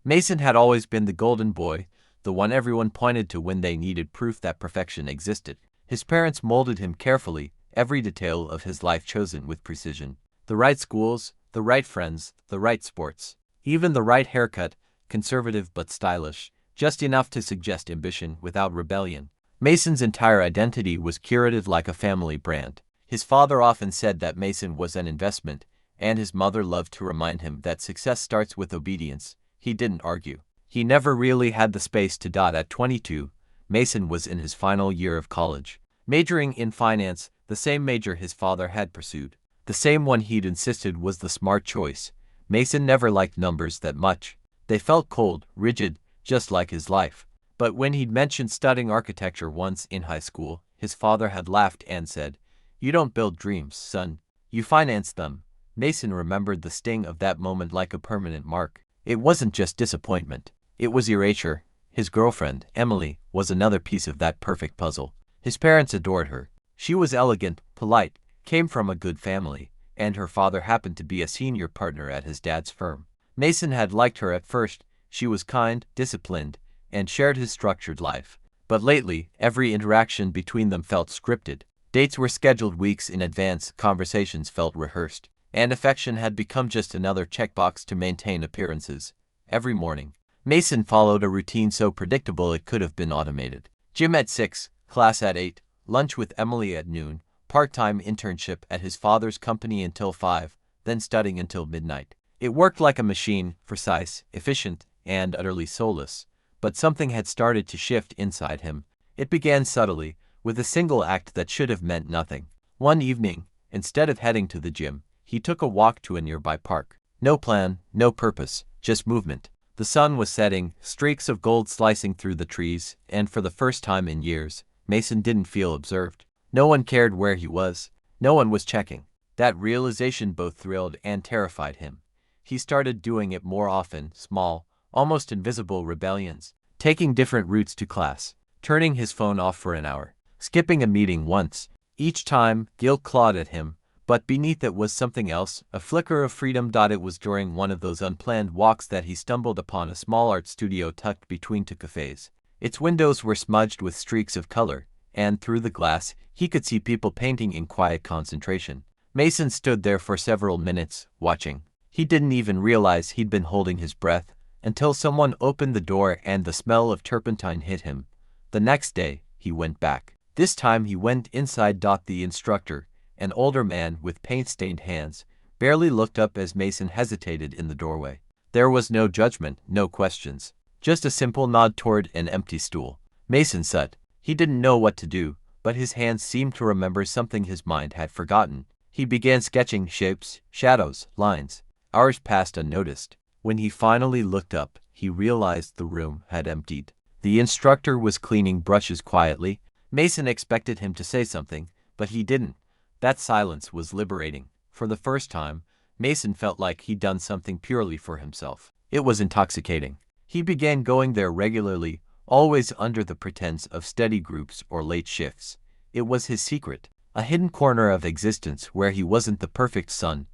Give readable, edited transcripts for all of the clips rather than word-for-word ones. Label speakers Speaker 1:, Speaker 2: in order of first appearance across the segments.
Speaker 1: Mason had always been the golden boy, the one everyone pointed to when they needed proof that perfection existed. His parents molded him carefully, every detail of his life chosen with precision. The right schools, the right friends, the right sports. Even the right haircut, conservative but stylish, just enough to suggest ambition without rebellion. Mason's entire identity was curated like a family brand. His father often said that Mason was an investment, and his mother loved to remind him that success starts with obedience. He didn't argue. He never really had the space to dot. At 22, Mason was in his final year of college, majoring in finance, the same major his father had pursued, the same one he'd insisted was the smart choice. Mason never liked numbers that much. They felt cold, rigid, just like his life. But when he'd mentioned studying architecture once in high school, his father had laughed and said, "You don't build dreams, son. You finance them." Mason remembered the sting of that moment like a permanent mark. It wasn't just disappointment. It was erasure. His girlfriend, Emily, was another piece of that perfect puzzle. His parents adored her. She was elegant, polite, came from a good family, and her father happened to be a senior partner at his dad's firm. Mason had liked her at first. She was kind, disciplined, and shared his structured life. But lately, every interaction between them felt scripted. Dates were scheduled weeks in advance, conversations felt rehearsed, and affection had become just another checkbox to maintain appearances. Every morning, Mason followed a routine so predictable it could have been automated. Gym at 6, class at 8, lunch with Emily at noon, part-time internship at his father's company until 5, then studying until midnight. It worked like a machine, precise, efficient, and utterly soulless. But something had started to shift inside him. It began subtly, with a single act that should have meant nothing. One evening, instead of heading to the gym, he took a walk to a nearby park. No plan, no purpose, just movement. The sun was setting, streaks of gold slicing through the trees, and for the first time in years, Mason didn't feel observed. No one cared where he was. No one was checking. That realization both thrilled and terrified him. He started doing it more often, small, almost invisible rebellions, taking different routes to class, turning his phone off for an hour, skipping a meeting once. Each time, guilt clawed at him, but beneath it was something else, a flicker of freedom. It was during one of those unplanned walks that he stumbled upon a small art studio tucked between two cafes. Its windows were smudged with streaks of color, and through the glass, he could see people painting in quiet concentration. Mason stood there for several minutes, watching. He didn't even realize he'd been holding his breath, until someone opened the door and the smell of turpentine hit him. The next day, he went back. This time he went inside. The instructor, an older man with paint-stained hands, barely looked up as Mason hesitated in the doorway. There was no judgment, no questions, just a simple nod toward an empty stool. Mason sat. He didn't know what to do, but his hands seemed to remember something his mind had forgotten. He began sketching shapes, shadows, lines. Hours passed unnoticed. When he finally looked up, he realized the room had emptied. The instructor was cleaning brushes quietly. Mason expected him to say something, but he didn't. That silence was liberating. For the first time, Mason felt like he'd done something purely for himself. It was intoxicating. He began going there regularly, always under the pretense of steady groups or late shifts. It was his secret, a hidden corner of existence where he wasn't the perfect son.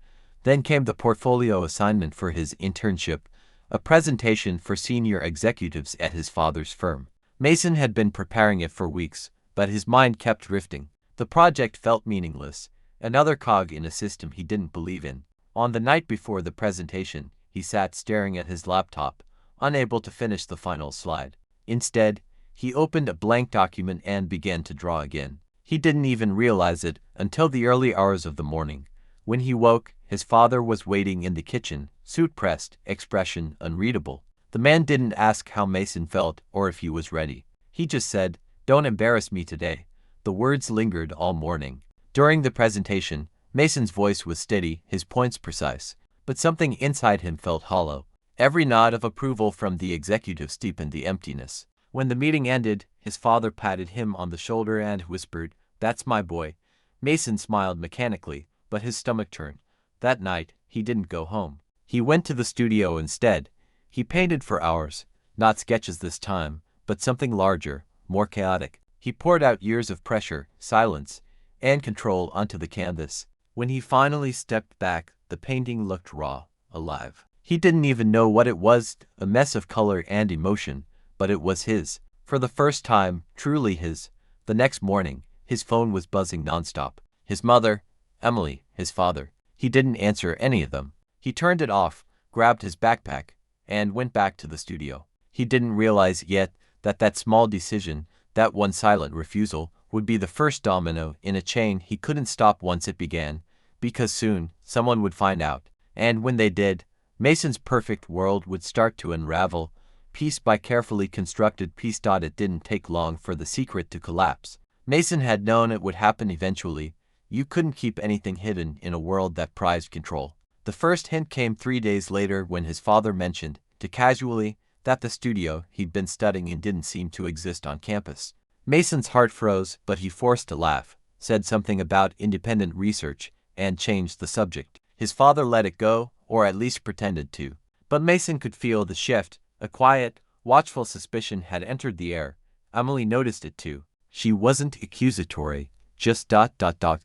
Speaker 1: Then came the portfolio assignment for his internship, a presentation for senior executives at his father's firm. Mason had been preparing it for weeks, but his mind kept drifting. The project felt meaningless, another cog in a system he didn't believe in. On the night before the presentation, he sat staring at his laptop, unable to finish the final slide. Instead, he opened a blank document and began to draw again. He didn't even realize it until the early hours of the morning. When he woke, his father was waiting in the kitchen, suit pressed, expression unreadable. The man didn't ask how Mason felt or if he was ready. He just said, "Don't embarrass me today." The words lingered all morning. During the presentation, Mason's voice was steady, his points precise, but something inside him felt hollow. Every nod of approval from the executive deepened the emptiness. When the meeting ended, his father patted him on the shoulder and whispered, "That's my boy." Mason smiled mechanically, but his stomach turned. That night, he didn't go home. He went to the studio instead. He painted for hours, not sketches this time, but something larger, more chaotic. He poured out years of pressure, silence, and control onto the canvas. When he finally stepped back, the painting looked raw, alive. He didn't even know what it was, a mess of color and emotion, but it was his. For the first time, truly his. The next morning, his phone was buzzing nonstop. His mother, Emily, his father. He didn't answer any of them. He turned it off, grabbed his backpack, and went back to the studio. He didn't realize yet that that small decision, that one silent refusal, would be the first domino in a chain he couldn't stop once it began, because soon someone would find out. And when they did, Mason's perfect world would start to unravel, piece by carefully constructed piece. It didn't take long for the secret to collapse. Mason had known it would happen eventually. You couldn't keep anything hidden in a world that prized control. The first hint came 3 days later when his father mentioned, casually, that the studio he'd been studying in didn't seem to exist on campus. Mason's heart froze, but he forced a laugh, said something about independent research, and changed the subject. His father let it go, or at least pretended to. But Mason could feel the shift. A quiet, watchful suspicion had entered the air. Emily noticed it too. She wasn't accusatory, just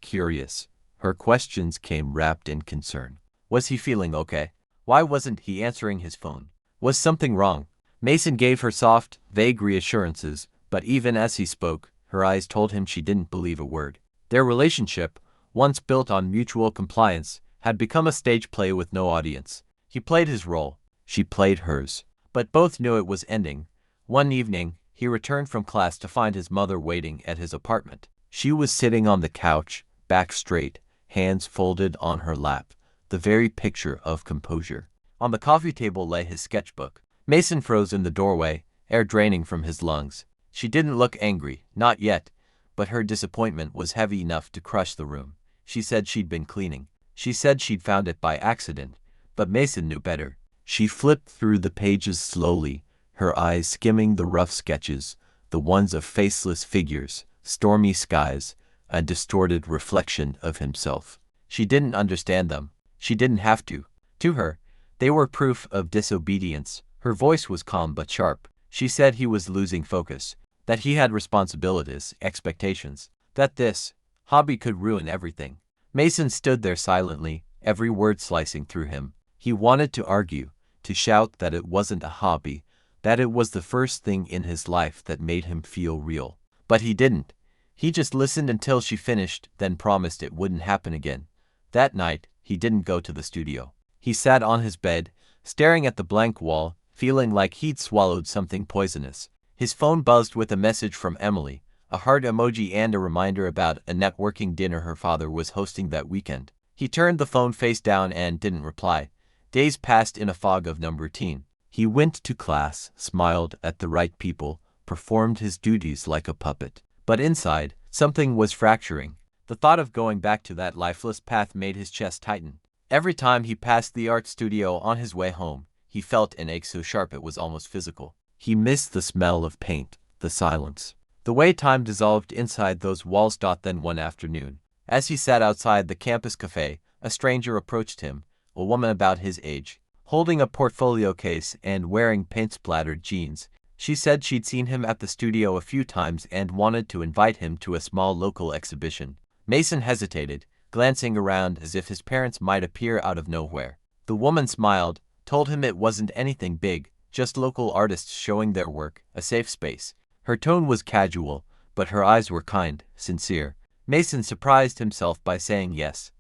Speaker 1: curious. Her questions came wrapped in concern. Was he feeling okay? Why wasn't he answering his phone? Was something wrong? Mason gave her soft, vague reassurances, but even as he spoke, her eyes told him she didn't believe a word. Their relationship, once built on mutual compliance, had become a stage play with no audience. He played his role, she played hers. But both knew it was ending. One evening, he returned from class to find his mother waiting at his apartment. She was sitting on the couch, back straight, hands folded on her lap, the very picture of composure. On the coffee table lay his sketchbook. Mason froze in the doorway, air draining from his lungs. She didn't look angry, not yet, but her disappointment was heavy enough to crush the room. She said she'd been cleaning. She said she'd found it by accident, but Mason knew better. She flipped through the pages slowly, her eyes skimming the rough sketches, the ones of faceless figures, stormy skies, a distorted reflection of himself. She didn't understand them. She didn't have to. To her, they were proof of disobedience. Her voice was calm but sharp. She said he was losing focus, that he had responsibilities, expectations, that this hobby could ruin everything. Mason stood there silently, every word slicing through him. He wanted to argue, to shout that it wasn't a hobby, that it was the first thing in his life that made him feel real. But he didn't. He just listened until she finished, then promised it wouldn't happen again. That night, he didn't go to the studio. He sat on his bed, staring at the blank wall, feeling like he'd swallowed something poisonous. His phone buzzed with a message from Emily, a heart emoji and a reminder about a networking dinner her father was hosting that weekend. He turned the phone face down and didn't reply. Days passed in a fog of routine. He went to class, smiled at the right people, performed his duties like a puppet. But inside, something was fracturing. The thought of going back to that lifeless path made his chest tighten. Every time he passed the art studio on his way home, he felt an ache so sharp it was almost physical. He missed the smell of paint, the silence, the way time dissolved inside those walls. Then one afternoon, as he sat outside the campus cafe, a stranger approached him, a woman about his age, holding a portfolio case and wearing paint-splattered jeans. She said she'd seen him at the studio a few times and wanted to invite him to a small local exhibition. Mason hesitated, glancing around as if his parents might appear out of nowhere. The woman smiled, told him it wasn't anything big, just local artists showing their work, a safe space. Her tone was casual, but her eyes were kind, sincere. Mason surprised himself by saying yes.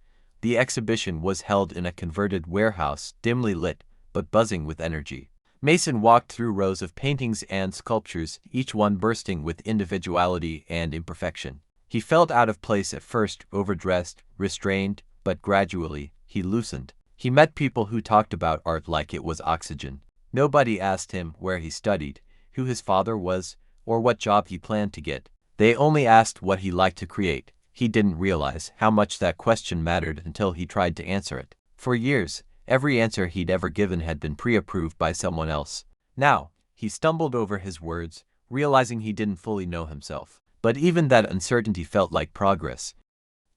Speaker 1: The exhibition was held in a converted warehouse, dimly lit, but buzzing with energy. Mason walked through rows of paintings and sculptures, each one bursting with individuality and imperfection. He felt out of place at first, overdressed, restrained, but gradually, he loosened. He met people who talked about art like it was oxygen. Nobody asked him where he studied, who his father was, or what job he planned to get. They only asked what he liked to create. He didn't realize how much that question mattered until he tried to answer it. For years, every answer he'd ever given had been pre-approved by someone else. Now, he stumbled over his words, realizing he didn't fully know himself. But even that uncertainty felt like progress.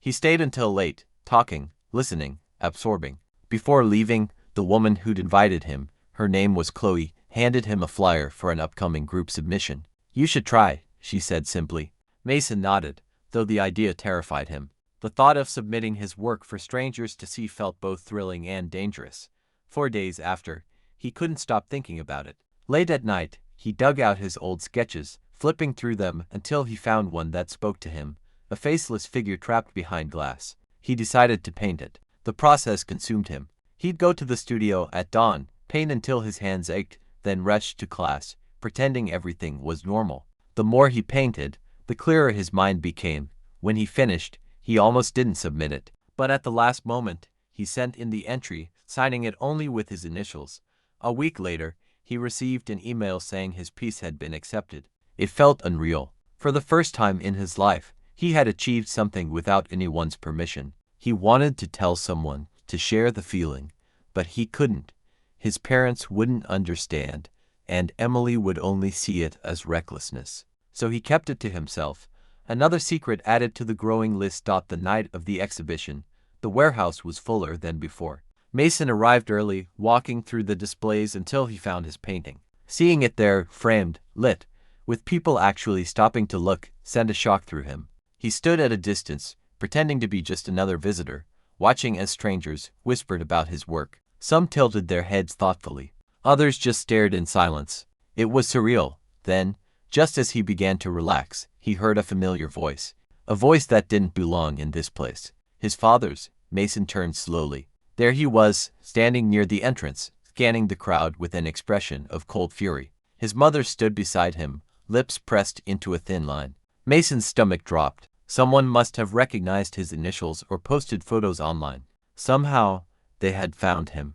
Speaker 1: He stayed until late, talking, listening, absorbing. Before leaving, the woman who'd invited him, her name was Chloe, handed him a flyer for an upcoming group submission. "You should try," she said simply. Mason nodded, though the idea terrified him. The thought of submitting his work for strangers to see felt both thrilling and dangerous. 4 days after, he couldn't stop thinking about it. Late at night, he dug out his old sketches, flipping through them until he found one that spoke to him, a faceless figure trapped behind glass. He decided to paint it. The process consumed him. He'd go to the studio at dawn, paint until his hands ached, then rush to class, pretending everything was normal. The more he painted, the clearer his mind became. When he finished, he almost didn't submit it. But at the last moment, he sent in the entry, signing it only with his initials. A week later, he received an email saying his piece had been accepted. It felt unreal. For the first time in his life, he had achieved something without anyone's permission. He wanted to tell someone, to share the feeling, but he couldn't. His parents wouldn't understand, and Emily would only see it as recklessness. So he kept it to himself. Another secret added to the growing list. The night of the exhibition, the warehouse was fuller than before. Mason arrived early, walking through the displays until he found his painting. Seeing it there, framed, lit, with people actually stopping to look, sent a shock through him. He stood at a distance, pretending to be just another visitor, watching as strangers whispered about his work. Some tilted their heads thoughtfully. Others just stared in silence. It was surreal. Then, just as he began to relax, he heard a familiar voice. A voice that didn't belong in this place. His father's. Mason turned slowly. There he was, standing near the entrance, scanning the crowd with an expression of cold fury. His mother stood beside him, lips pressed into a thin line. Mason's stomach dropped. Someone must have recognized his initials or posted photos online. Somehow, they had found him.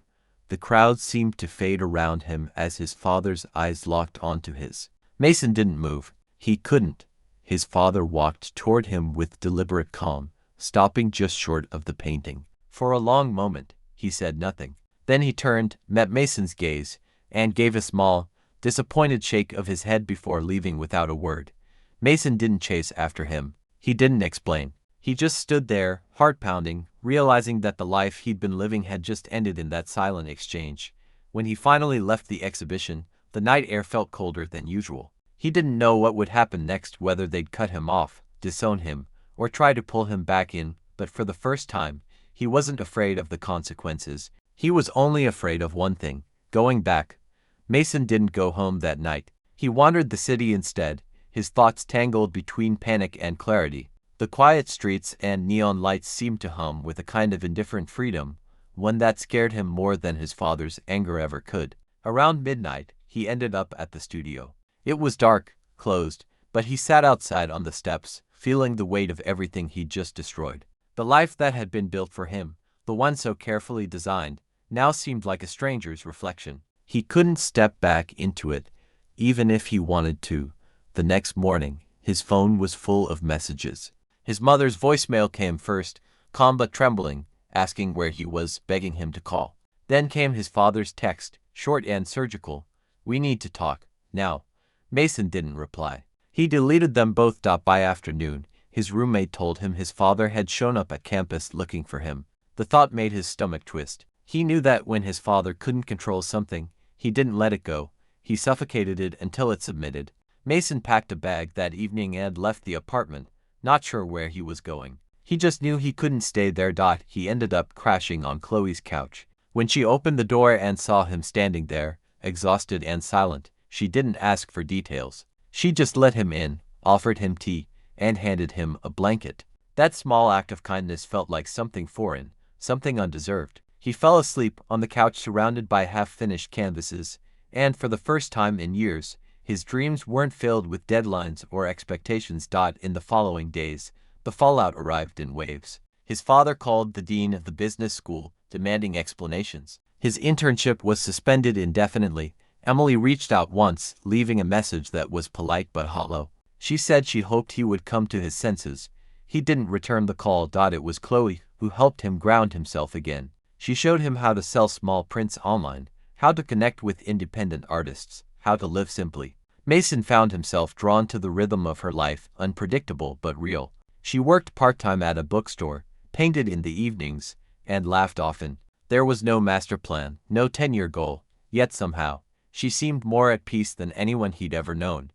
Speaker 1: The crowd seemed to fade around him as his father's eyes locked onto his. Mason didn't move. He couldn't. His father walked toward him with deliberate calm, stopping just short of the painting. For a long moment, he said nothing. Then he turned, met Mason's gaze, and gave a small, disappointed shake of his head before leaving without a word. Mason didn't chase after him. He didn't explain. He just stood there, heart pounding, realizing that the life he'd been living had just ended in that silent exchange. When he finally left the exhibition, the night air felt colder than usual. He didn't know what would happen next, whether they'd cut him off, disown him, or try to pull him back in, but for the first time, he wasn't afraid of the consequences. He was only afraid of one thing: going back. Mason didn't go home that night. He wandered the city instead, his thoughts tangled between panic and clarity. The quiet streets and neon lights seemed to hum with a kind of indifferent freedom, one that scared him more than his father's anger ever could. Around midnight, he ended up at the studio. It was dark, closed, but he sat outside on the steps, feeling the weight of everything he'd just destroyed. The life that had been built for him, the one so carefully designed, now seemed like a stranger's reflection. He couldn't step back into it, even if he wanted to. The next morning, his phone was full of messages. His mother's voicemail came first, calm but trembling, asking where he was, begging him to call. Then came his father's text, short and surgical: "We need to talk, now." Mason didn't reply. He deleted them both. By afternoon, his roommate told him his father had shown up at campus looking for him. The thought made his stomach twist. He knew that when his father couldn't control something, he didn't let it go. He suffocated it until it submitted. Mason packed a bag that evening and left the apartment, not sure where he was going. He just knew he couldn't stay there. He ended up crashing on Chloe's couch. When she opened the door and saw him standing there, exhausted and silent, she didn't ask for details. She just let him in, offered him tea, and handed him a blanket. That small act of kindness felt like something foreign, something undeserved. He fell asleep on the couch surrounded by half-finished canvases, and for the first time in years, his dreams weren't filled with deadlines or expectations. In the following days, the fallout arrived in waves. His father called the dean of the business school, demanding explanations. His internship was suspended indefinitely. Emily reached out once, leaving a message that was polite but hollow. She said she hoped he would come to his senses. He didn't return the call. It was Chloe who helped him ground himself again. She showed him how to sell small prints online, how to connect with independent artists, how to live simply. Mason found himself drawn to the rhythm of her life, unpredictable but real. She worked part-time at a bookstore, painted in the evenings, and laughed often. There was no master plan, no 10-year goal, yet somehow, she seemed more at peace than anyone he'd ever known.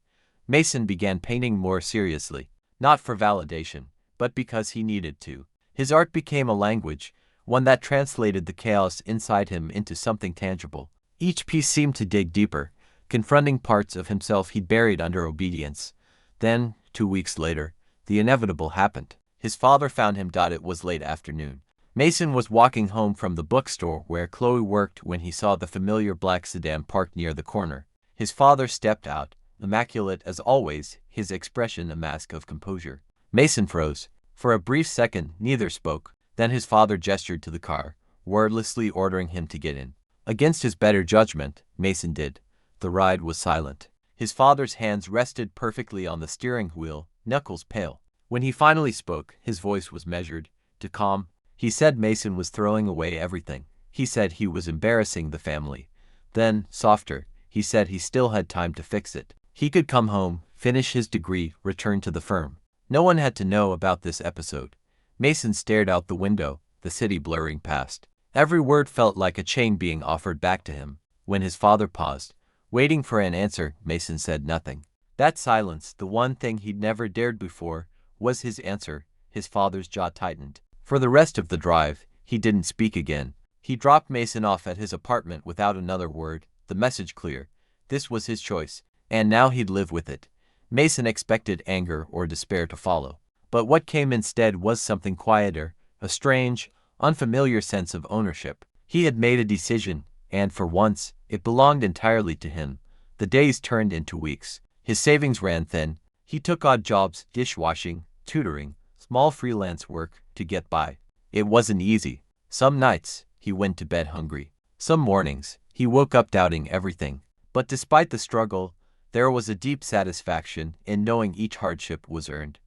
Speaker 1: Mason began painting more seriously, not for validation, but because he needed to. His art became a language, one that translated the chaos inside him into something tangible. Each piece seemed to dig deeper, confronting parts of himself he'd buried under obedience. Then, 2 weeks later, the inevitable happened. His father found him. It was late afternoon. Mason was walking home from the bookstore where Chloe worked when he saw the familiar black sedan parked near the corner. His father stepped out, immaculate as always, his expression a mask of composure. Mason froze. For a brief second, neither spoke. Then his father gestured to the car, wordlessly ordering him to get in. Against his better judgment, Mason did. The ride was silent. His father's hands rested perfectly on the steering wheel, knuckles pale. When he finally spoke, his voice was measured, to calm. He said Mason was throwing away everything. He said he was embarrassing the family. Then, softer, he said he still had time to fix it. He could come home, finish his degree, return to the firm. No one had to know about this episode. Mason stared out the window, the city blurring past. Every word felt like a chain being offered back to him. When his father paused, waiting for an answer, Mason said nothing. That silence, the one thing he'd never dared before, was his answer. His father's jaw tightened. For the rest of the drive, he didn't speak again. He dropped Mason off at his apartment without another word, the message clear. This was his choice, and now he'd live with it. Mason expected anger or despair to follow. But what came instead was something quieter, a strange, unfamiliar sense of ownership. He had made a decision, and for once, it belonged entirely to him. The days turned into weeks. His savings ran thin. He took odd jobs, dishwashing, tutoring, small freelance work, to get by. It wasn't easy. Some nights, he went to bed hungry. Some mornings, he woke up doubting everything. But despite the struggle, there was a deep satisfaction in knowing each hardship was earned.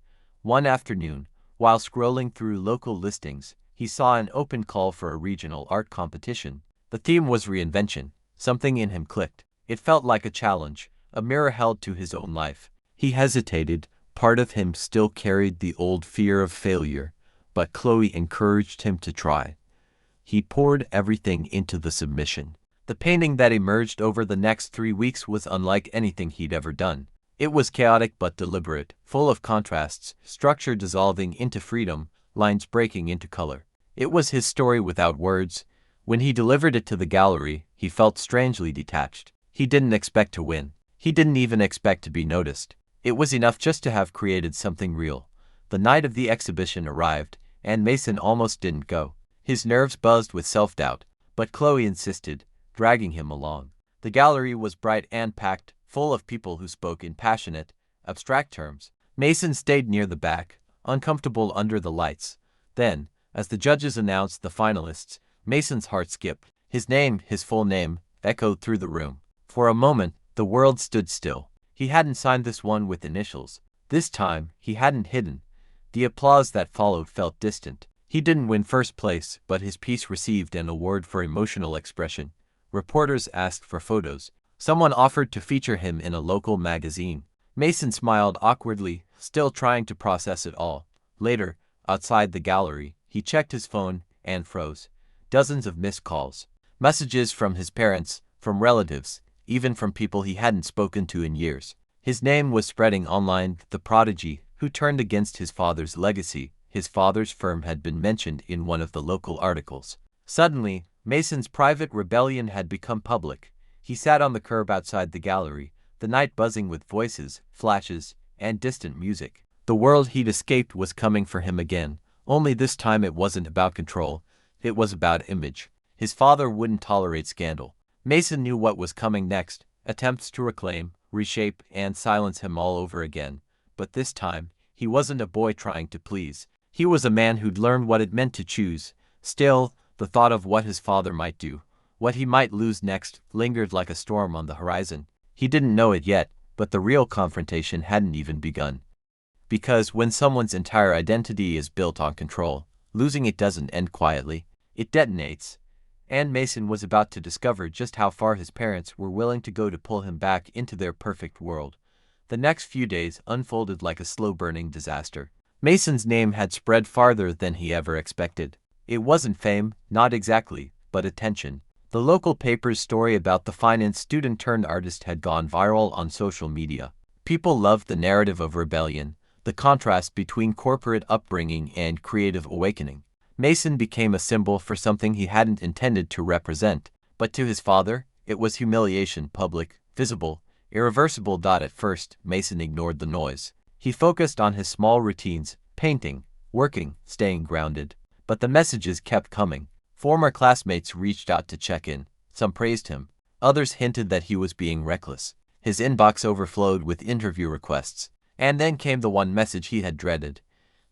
Speaker 1: One afternoon, while scrolling through local listings, he saw an open call for a regional art competition. The theme was reinvention. Something in him clicked. It felt like a challenge, a mirror held to his own life. He hesitated. Part of him still carried the old fear of failure, but Chloe encouraged him to try. He poured everything into the submission. The painting that emerged over the next 3 weeks was unlike anything he'd ever done. It was chaotic but deliberate, full of contrasts, structure dissolving into freedom, lines breaking into color. It was his story without words. When he delivered it to the gallery, he felt strangely detached. He didn't expect to win. He didn't even expect to be noticed. It was enough just to have created something real. The night of the exhibition arrived, and Mason almost didn't go. His nerves buzzed with self-doubt, but Chloe insisted, dragging him along. The gallery was bright and packed, full of people who spoke in passionate, abstract terms. Mason stayed near the back, uncomfortable under the lights. Then, as the judges announced the finalists, Mason's heart skipped. His name, his full name, echoed through the room. For a moment, the world stood still. He hadn't signed this one with initials. This time, he hadn't hidden. The applause that followed felt distant. He didn't win first place, but his piece received an award for emotional expression. Reporters asked for photos. Someone offered to feature him in a local magazine. Mason smiled awkwardly, still trying to process it all. Later, outside the gallery, he checked his phone and froze. Dozens of missed calls. Messages from his parents, from relatives, even from people he hadn't spoken to in years. His name was spreading online, the prodigy who turned against his father's legacy. His father's firm had been mentioned in one of the local articles. Suddenly, Mason's private rebellion had become public. He sat on the curb outside the gallery, the night buzzing with voices, flashes, and distant music. The world he'd escaped was coming for him again, only this time it wasn't about control, it was about image. His father wouldn't tolerate scandal. Mason knew what was coming next, attempts to reclaim, reshape, and silence him all over again. But this time, he wasn't a boy trying to please. He was a man who'd learned what it meant to choose. Still, the thought of what his father might do, what he might lose next, lingered like a storm on the horizon. He didn't know it yet, but the real confrontation hadn't even begun. Because when someone's entire identity is built on control, losing it doesn't end quietly, it detonates. And Mason was about to discover just how far his parents were willing to go to pull him back into their perfect world. The next few days unfolded like a slow-burning disaster. Mason's name had spread farther than he ever expected. It wasn't fame, not exactly, but attention. The local paper's story about the finance student-turned-artist had gone viral on social media. People loved the narrative of rebellion, the contrast between corporate upbringing and creative awakening. Mason became a symbol for something he hadn't intended to represent, but to his father, it was humiliation, public, visible, irreversible. At first, Mason ignored the noise. He focused on his small routines, painting, working, staying grounded. But the messages kept coming. Former classmates reached out to check in. Some praised him. Others hinted that he was being reckless. His inbox overflowed with interview requests. And then came the one message he had dreaded.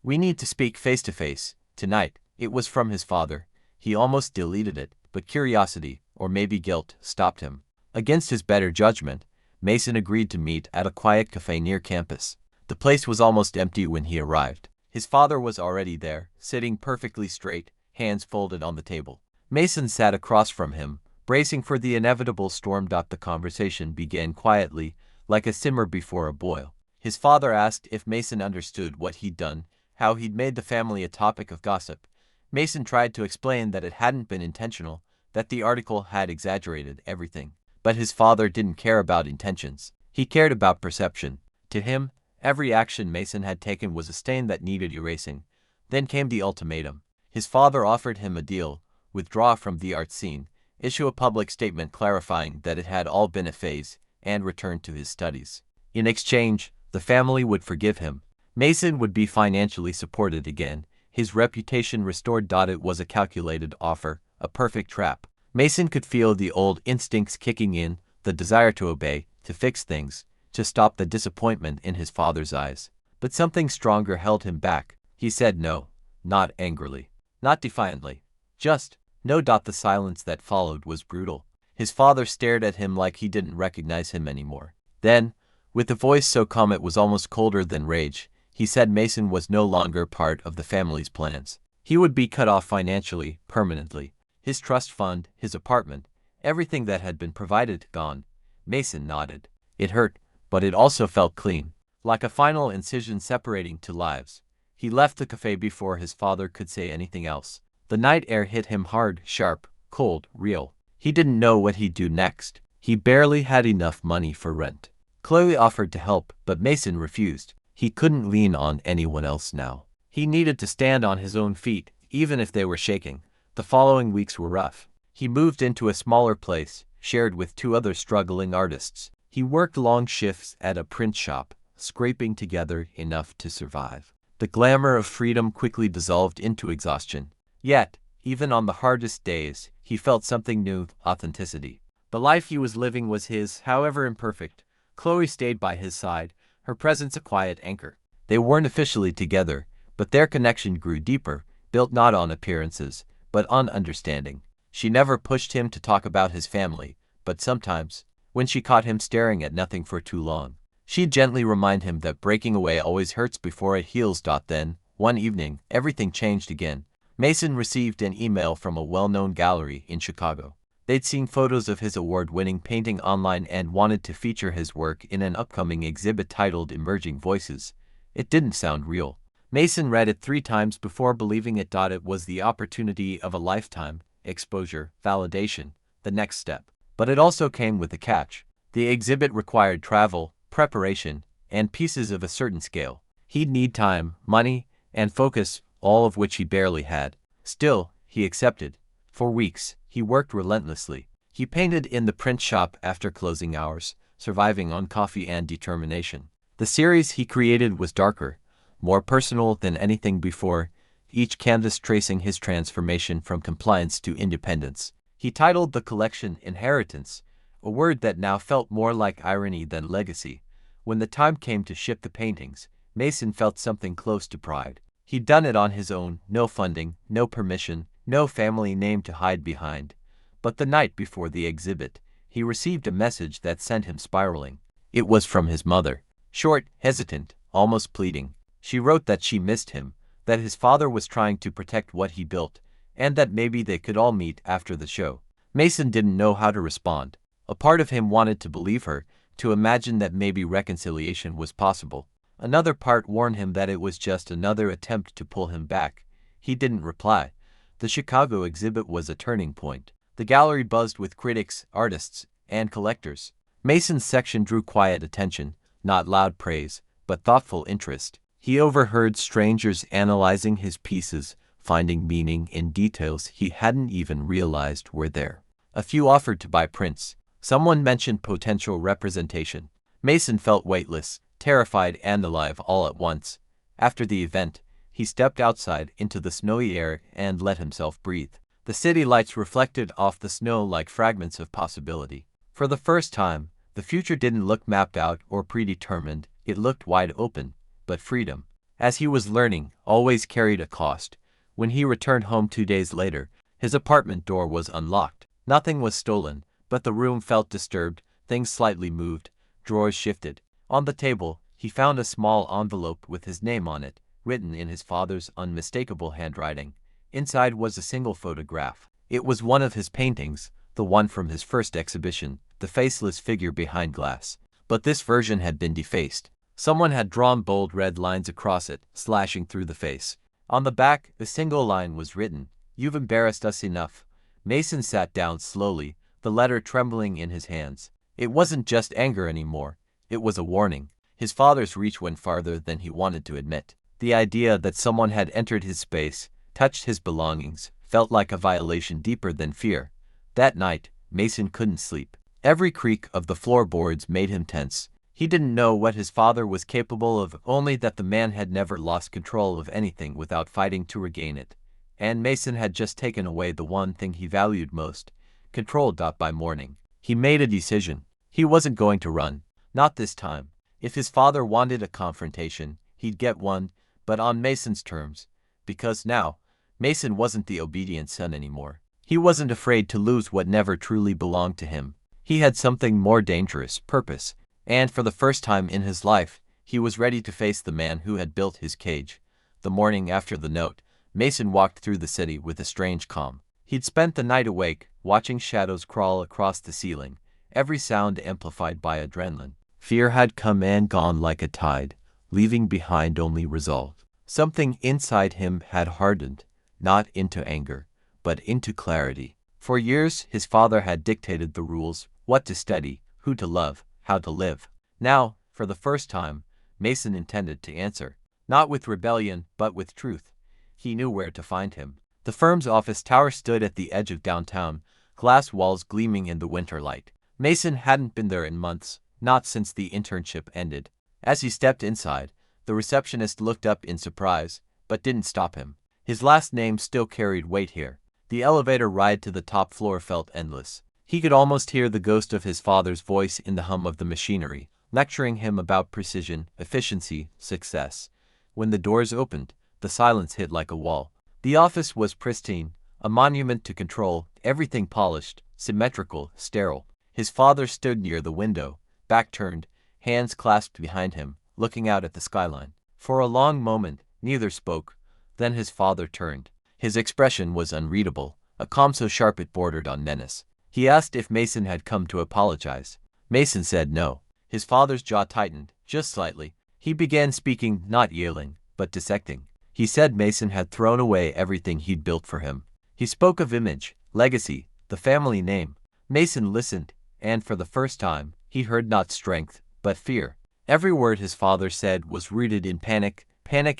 Speaker 1: "We need to speak face to face, tonight." It was from his father. He almost deleted it, but curiosity, or maybe guilt, stopped him. Against his better judgment, Mason agreed to meet at a quiet cafe near campus. The place was almost empty when he arrived. His father was already there, sitting perfectly straight, hands folded on the table. Mason sat across from him, bracing for the inevitable storm. The conversation began quietly, like a simmer before a boil. His father asked if Mason understood what he'd done, how he'd made the family a topic of gossip. Mason tried to explain that it hadn't been intentional, that the article had exaggerated everything. But his father didn't care about intentions. He cared about perception. To him, every action Mason had taken was a stain that needed erasing. Then came the ultimatum. His father offered him a deal: withdraw from the art scene, issue a public statement clarifying that it had all been a phase, and return to his studies. In exchange, the family would forgive him. Mason would be financially supported again, his reputation restored. It was a calculated offer, a perfect trap. Mason could feel the old instincts kicking in, the desire to obey, to fix things, to stop the disappointment in his father's eyes. But something stronger held him back. He said no, not angrily, not defiantly, just no. The silence that followed was brutal. His father stared at him like he didn't recognize him anymore. Then, with a voice so calm it was almost colder than rage, he said Mason was no longer part of the family's plans. He would be cut off financially, permanently. His trust fund, his apartment, everything that had been provided, gone. Mason nodded. It hurt, but it also felt clean, like a final incision separating two lives. He left the cafe before his father could say anything else. The night air hit him hard, sharp, cold, real. He didn't know what he'd do next. He barely had enough money for rent. Chloe offered to help, but Mason refused. He couldn't lean on anyone else now. He needed to stand on his own feet, even if they were shaking. The following weeks were rough. He moved into a smaller place, shared with two other struggling artists. He worked long shifts at a print shop, scraping together enough to survive. The glamour of freedom quickly dissolved into exhaustion. Yet, even on the hardest days, he felt something new: authenticity. The life he was living was his, however imperfect. Chloe stayed by his side, her presence a quiet anchor. They weren't officially together, but their connection grew deeper, built not on appearances, but on understanding. She never pushed him to talk about his family, but sometimes, when she caught him staring at nothing for too long, she'd gently remind him that breaking away always hurts before it heals. Then, one evening, everything changed again. Mason received an email from a well-known gallery in Chicago. They'd seen photos of his award-winning painting online and wanted to feature his work in an upcoming exhibit titled Emerging Voices. It didn't sound real. Mason read it 3 times before believing it. It was the opportunity of a lifetime, exposure, validation, the next step. But it also came with a catch. The exhibit required travel, preparation, and pieces of a certain scale. He'd need time, money, and focus, all of which he barely had. Still, he accepted. For weeks, he worked relentlessly. He painted in the print shop after closing hours, surviving on coffee and determination. The series he created was darker, more personal than anything before, each canvas tracing his transformation from compliance to independence. He titled the collection Inheritance, a word that now felt more like irony than legacy. When the time came to ship the paintings, Mason felt something close to pride. He'd done it on his own, no funding, no permission, no family name to hide behind. But the night before the exhibit, he received a message that sent him spiraling. It was from his mother. Short, hesitant, almost pleading. She wrote that she missed him, that his father was trying to protect what he built, and that maybe they could all meet after the show. Mason didn't know how to respond. A part of him wanted to believe her, to imagine that maybe reconciliation was possible. Another part warned him that it was just another attempt to pull him back. He didn't reply. The Chicago exhibit was a turning point. The gallery buzzed with critics, artists, and collectors. Mason's section drew quiet attention, not loud praise, but thoughtful interest. He overheard strangers analyzing his pieces, finding meaning in details he hadn't even realized were there. A few offered to buy prints. Someone mentioned potential representation. Mason felt weightless, terrified and alive all at once. After the event, he stepped outside into the snowy air and let himself breathe. The city lights reflected off the snow like fragments of possibility. For the first time, the future didn't look mapped out or predetermined, it looked wide open, but freedom, as he was learning, always carried a cost. When he returned home 2 days later, his apartment door was unlocked. Nothing was stolen, but the room felt disturbed, things slightly moved, drawers shifted. On the table, he found a small envelope with his name on it, written in his father's unmistakable handwriting. Inside was a single photograph. It was one of his paintings, the one from his first exhibition, the faceless figure behind glass. But this version had been defaced. Someone had drawn bold red lines across it, slashing through the face. On the back, a single line was written, "You've embarrassed us enough." Mason sat down slowly, the letter trembling in his hands. It wasn't just anger anymore, it was a warning. His father's reach went farther than he wanted to admit. The idea that someone had entered his space, touched his belongings, felt like a violation deeper than fear. That night, Mason couldn't sleep. Every creak of the floorboards made him tense. He didn't know what his father was capable of, only that the man had never lost control of anything without fighting to regain it. And Mason had just taken away the one thing he valued most, control. By morning, he made a decision. He wasn't going to run. Not this time. If his father wanted a confrontation, he'd get one, but on Mason's terms. Because now, Mason wasn't the obedient son anymore. He wasn't afraid to lose what never truly belonged to him. He had something more dangerous, purpose, and for the first time in his life, he was ready to face the man who had built his cage. The morning after the note, Mason walked through the city with a strange calm. He'd spent the night awake, watching shadows crawl across the ceiling, every sound amplified by adrenaline. Fear had come and gone like a tide, leaving behind only resolve. Something inside him had hardened, not into anger, but into clarity. For years, his father had dictated the rules, what to study, who to love, how to live. Now, for the first time, Mason intended to answer, not with rebellion, but with truth. He knew where to find him. The firm's office tower stood at the edge of downtown, glass walls gleaming in the winter light. Mason hadn't been there in months, not since the internship ended. As he stepped inside, the receptionist looked up in surprise, but didn't stop him. His last name still carried weight here. The elevator ride to the top floor felt endless. He could almost hear the ghost of his father's voice in the hum of the machinery, lecturing him about precision, efficiency, success. When the doors opened, the silence hit like a wall. The office was pristine, a monument to control, everything polished, symmetrical, sterile. His father stood near the window, back turned, hands clasped behind him, looking out at the skyline. For a long moment, neither spoke. Then his father turned. His expression was unreadable, a calm so sharp it bordered on menace. He asked if Mason had come to apologize. Mason said no. His father's jaw tightened, just slightly. He began speaking, not yelling, but dissecting. He said Mason had thrown away everything he'd built for him. He spoke of image, legacy, the family name. Mason listened, and for the first time, he heard not strength, but fear. Every word his father said was rooted in panic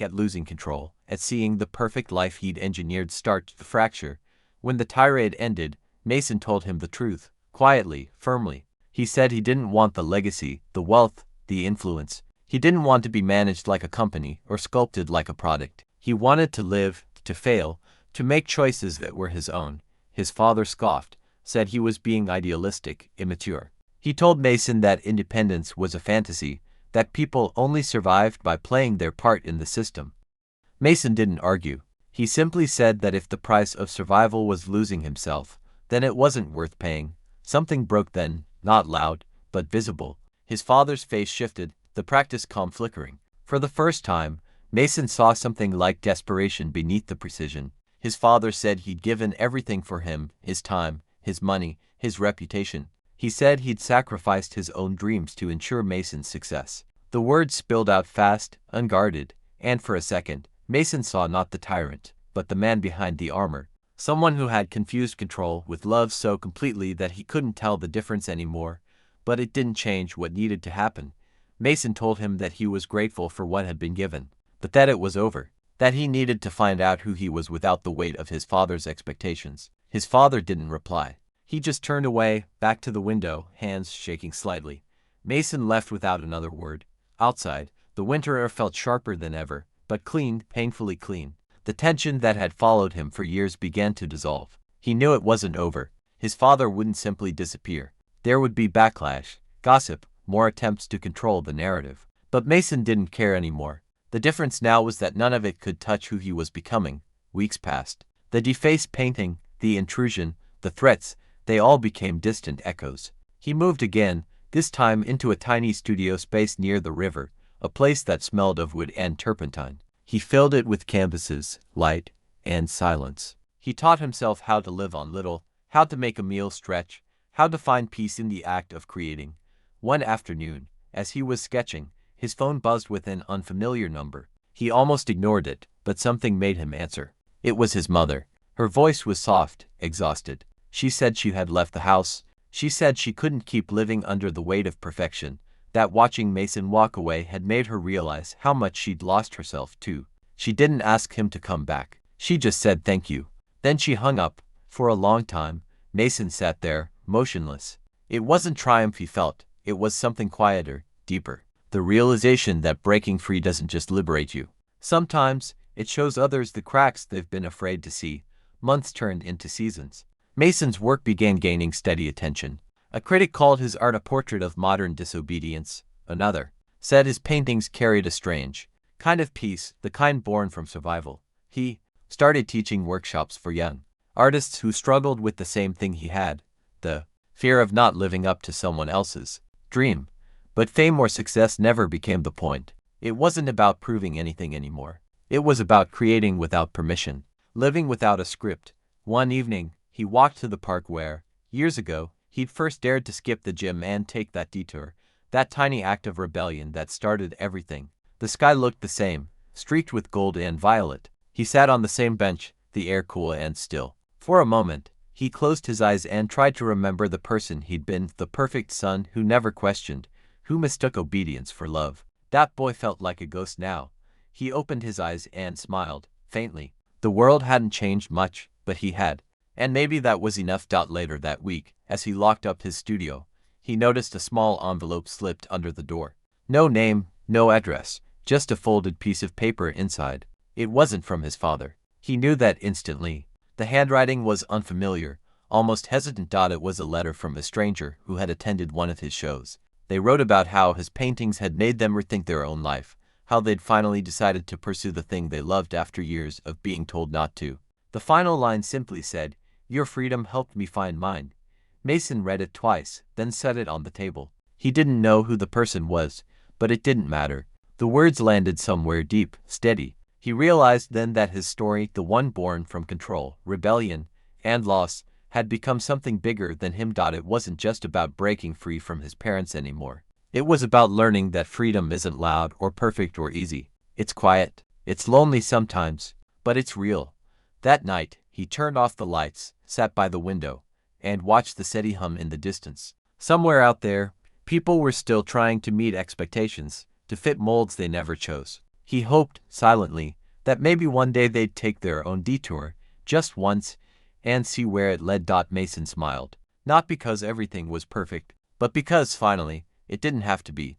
Speaker 1: at losing control, at seeing the perfect life he'd engineered start to fracture. When the tirade ended, Mason told him the truth, quietly, firmly. He said he didn't want the legacy, the wealth, the influence. He didn't want to be managed like a company or sculpted like a product. He wanted to live, to fail, to make choices that were his own. His father scoffed, said he was being idealistic, immature. He told Mason that independence was a fantasy, that people only survived by playing their part in the system. Mason didn't argue. He simply said that if the price of survival was losing himself, then it wasn't worth paying. Something broke then, not loud, but visible. His father's face shifted, the practice calm flickering. For the first time, Mason saw something like desperation beneath the precision. His father said he'd given everything for him, his time, his money, his reputation. He said he'd sacrificed his own dreams to ensure Mason's success. The words spilled out fast, unguarded, and for a second, Mason saw not the tyrant, but the man behind the armor. Someone who had confused control with love so completely that he couldn't tell the difference anymore. But it didn't change what needed to happen. Mason told him that he was grateful for what had been given, but that it was over. that he needed to find out who he was without the weight of his father's expectations. His father didn't reply. He just turned away, back to the window, hands shaking slightly. Mason left without another word. Outside, the winter air felt sharper than ever, but clean, painfully clean. The tension that had followed him for years began to dissolve. He knew it wasn't over. His father wouldn't simply disappear. There would be backlash, gossip, more attempts to control the narrative. But Mason didn't care anymore. The difference now was that none of it could touch who he was becoming. Weeks passed. The defaced painting, the intrusion, the threats, they all became distant echoes. He moved again, this time into a tiny studio space near the river, a place that smelled of wood and turpentine. He filled it with canvases, light, and silence. He taught himself how to live on little, how to make a meal stretch, how to find peace in the act of creating. One afternoon, as he was sketching, his phone buzzed with an unfamiliar number. He almost ignored it, but something made him answer. It was his mother. Her voice was soft, exhausted. She said she had left the house. She said she couldn't keep living under the weight of perfection, that watching Mason walk away had made her realize how much she'd lost herself too. She didn't ask him to come back. She just said thank you. Then she hung up. For a long time, Mason sat there, motionless. It wasn't triumph he felt. It was something quieter, deeper. The realization that breaking free doesn't just liberate you. Sometimes, it shows others the cracks they've been afraid to see. Months turned into seasons. Mason's work began gaining steady attention. A critic called his art a portrait of modern disobedience. Another said his paintings carried a strange kind of peace, the kind born from survival. He started teaching workshops for young artists who struggled with the same thing he had, the fear of not living up to someone else's dream. But fame or success never became the point. It wasn't about proving anything anymore. It was about creating without permission, living without a script. One evening, he walked to the park where, years ago, he'd first dared to skip the gym and take that detour, that tiny act of rebellion that started everything. The sky looked the same, streaked with gold and violet. He sat on the same bench, the air cool and still. For a moment, he closed his eyes and tried to remember the person he'd been, the perfect son who never questioned, who mistook obedience for love. That boy felt like a ghost now. He opened his eyes and smiled, faintly. The world hadn't changed much, but he had. And maybe that was enough. Later that week, as he locked up his studio, he noticed a small envelope slipped under the door. No name, no address, just a folded piece of paper inside. It wasn't from his father. He knew that instantly. The handwriting was unfamiliar, almost hesitant. It was a letter from a stranger who had attended one of his shows. They wrote about how his paintings had made them rethink their own life, how they'd finally decided to pursue the thing they loved after years of being told not to. The final line simply said, "Your freedom helped me find mine." Mason read it twice, then set it on the table. He didn't know who the person was, but it didn't matter. The words landed somewhere deep, steady. He realized then that his story, the one born from control, rebellion, and loss, had become something bigger than him. It wasn't just about breaking free from his parents anymore. It was about learning that freedom isn't loud or perfect or easy. It's quiet. It's lonely sometimes, but it's real. That night, he turned off the lights, sat by the window, and watched the city hum in the distance. Somewhere out there, people were still trying to meet expectations, to fit molds they never chose. He hoped, silently, that maybe one day they'd take their own detour, just once, and see where it led. Mason smiled. Not because everything was perfect, but because, finally, it didn't have to be.